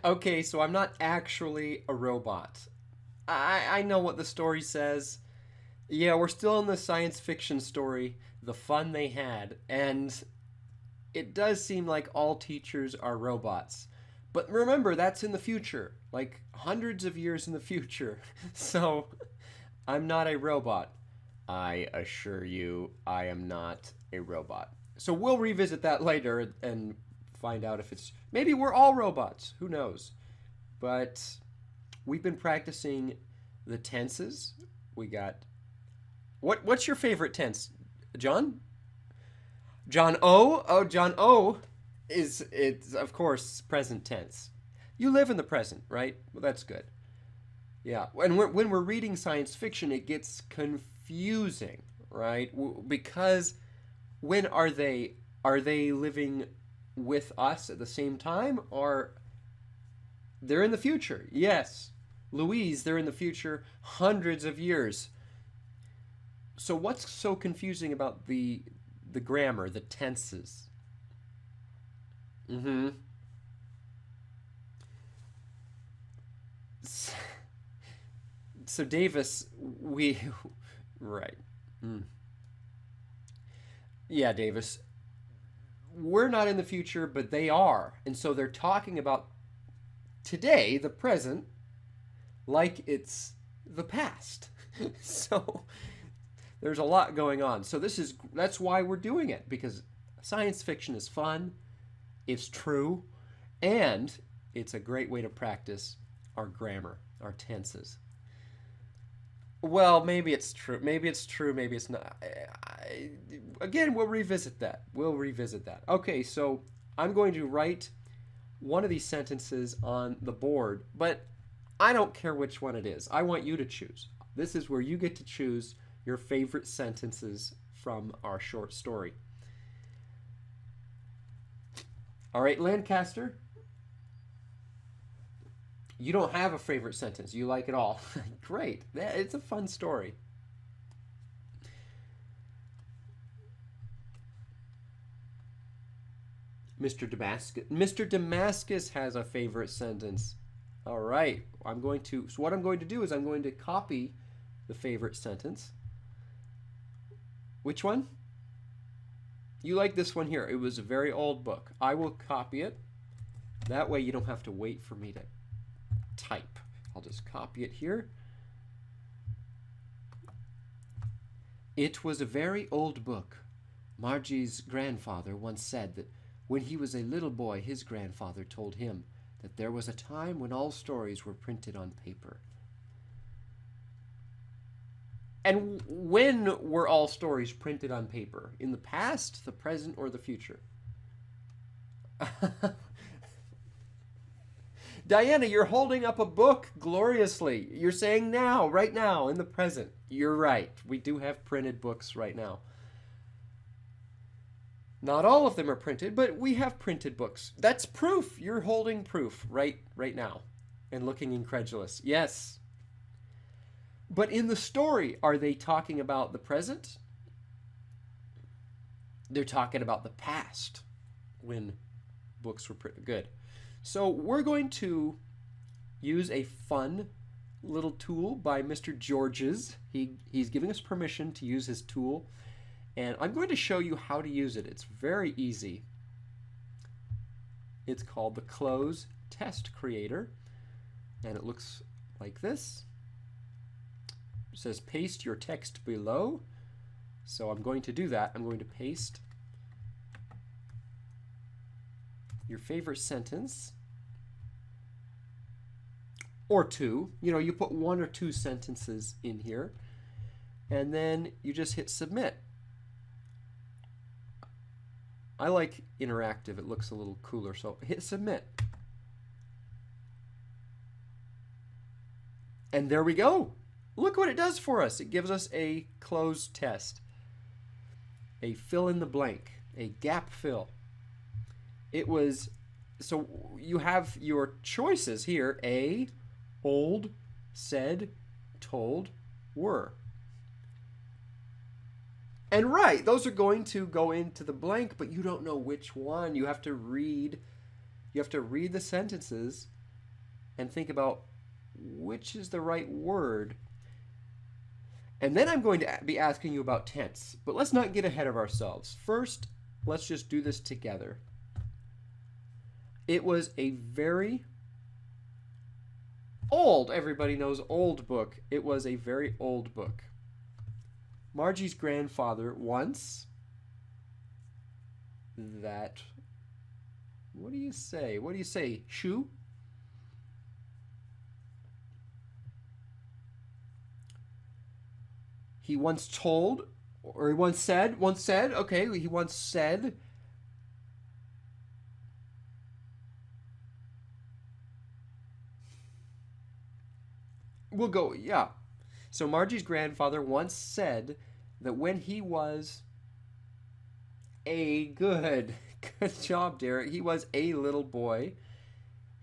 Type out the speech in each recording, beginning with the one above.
Okay, so I'm not actually a robot. I know what the story says. Yeah, we're still in the science fiction story, the fun they had, and it does seem like all teachers are robots. But remember, that's in the future, like hundreds of years in the future. So I'm not a robot. I assure you, I am not a robot. So we'll revisit that later and find out if it's maybe we're all robots. Who knows? But we've been practicing the tenses. We got what's your favorite tense? John? John O? Oh, John O is it's of course present tense. You live in the present, right? Well, that's good. Yeah, when we're reading science fiction, it gets confusing, right? Because when are they? Are they living with us at the same time, or they're in the future? Yes, Louise, they're in the future, hundreds of years. So what's so confusing about the grammar, the tenses? Mm-hmm. So Davis, we right. Mm. Yeah, Davis. We're not in the future, but they are. And so they're talking about today, the present, like it's the past. So there's a lot going on. So that's why we're doing it because science fiction is fun, it's true, and it's a great way to practice our grammar, our tenses. Well, maybe it's true. Maybe it's true. Maybe it's not. Again, we'll revisit that. We'll revisit that. Okay, so I'm going to write one of these sentences on the board, but I don't care which one it is. I want you to choose. This is where you get to choose your favorite sentences from our short story. All right, Lancaster, you don't have a favorite sentence. You like it all. Great. It's a fun story. Mr. Damascus has a favorite sentence. All right. So what I'm going to do is I'm going to copy the favorite sentence. Which one? You like this one here. It was a very old book. I will copy it. That way you don't have to wait for me to type. I'll just copy it here. It was a very old book. Margie's grandfather once said that when he was a little boy, his grandfather told him that there was a time when all stories were printed on paper. And when were all stories printed on paper? In the past, the present, or the future? Diana, you're holding up a book gloriously. You're saying now, right now, in the present. You're right. We do have printed books right now. Not all of them are printed, but we have printed books. That's proof. You're holding proof right now and looking incredulous. Yes. But in the story, are they talking about the present? They're talking about the past when books were printed. Good. So we're going to use a fun little tool by Mr. Georges. He's giving us permission to use his tool. And I'm going to show you how to use it. It's very easy. It's called the Cloze Test Creator. And it looks like this. It says paste your text below. So I'm going to do that. I'm going to paste your favorite sentence or two. You know, you put one or two sentences in here and then you just hit submit. I like interactive. It looks a little cooler. So hit submit. And there we go. Look what it does for us. It gives us a cloze test, a fill in the blank, a gap fill. It was, so you have your choices here. A, old, said, told, were. And right, those are going to go into the blank, but you don't know which one. You have to read You have to read the sentences and think about which is the right word. And then I'm going to be asking you about tense. But let's not get ahead of ourselves. First, let's just do this together. It was a very old, everybody knows old book. It was a very old book. Margie's grandfather once, that, what do you say? What do you say? Shoe? He once told, or he once said, okay, he once said, we'll go, yeah. So Margie's grandfather once said that when he was good job, Derek, he was a little boy,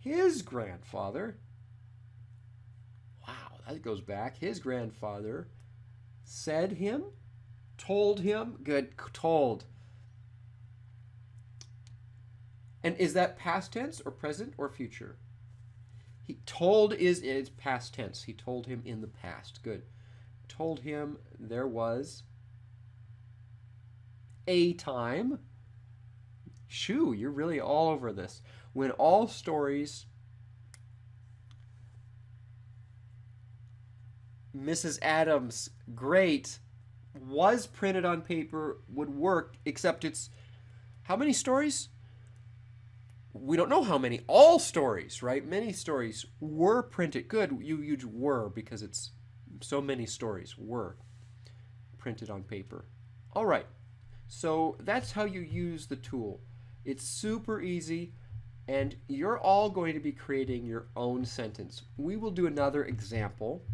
his grandfather, wow, that goes back, his grandfather said him, told him, good, told. And is that past tense or present or future? He told is past tense. He told him in the past. Good. Told him there was a time. Shoo, you're really all over this. When all stories Mrs. Adams, great, was printed on paper, would work, except it's how many stories? We don't know how many. All stories, right? Many stories were printed. Good, you use were because it's so many stories were printed on paper. All right, so that's how you use the tool. It's super easy, and you're all going to be creating your own sentence. We will do another example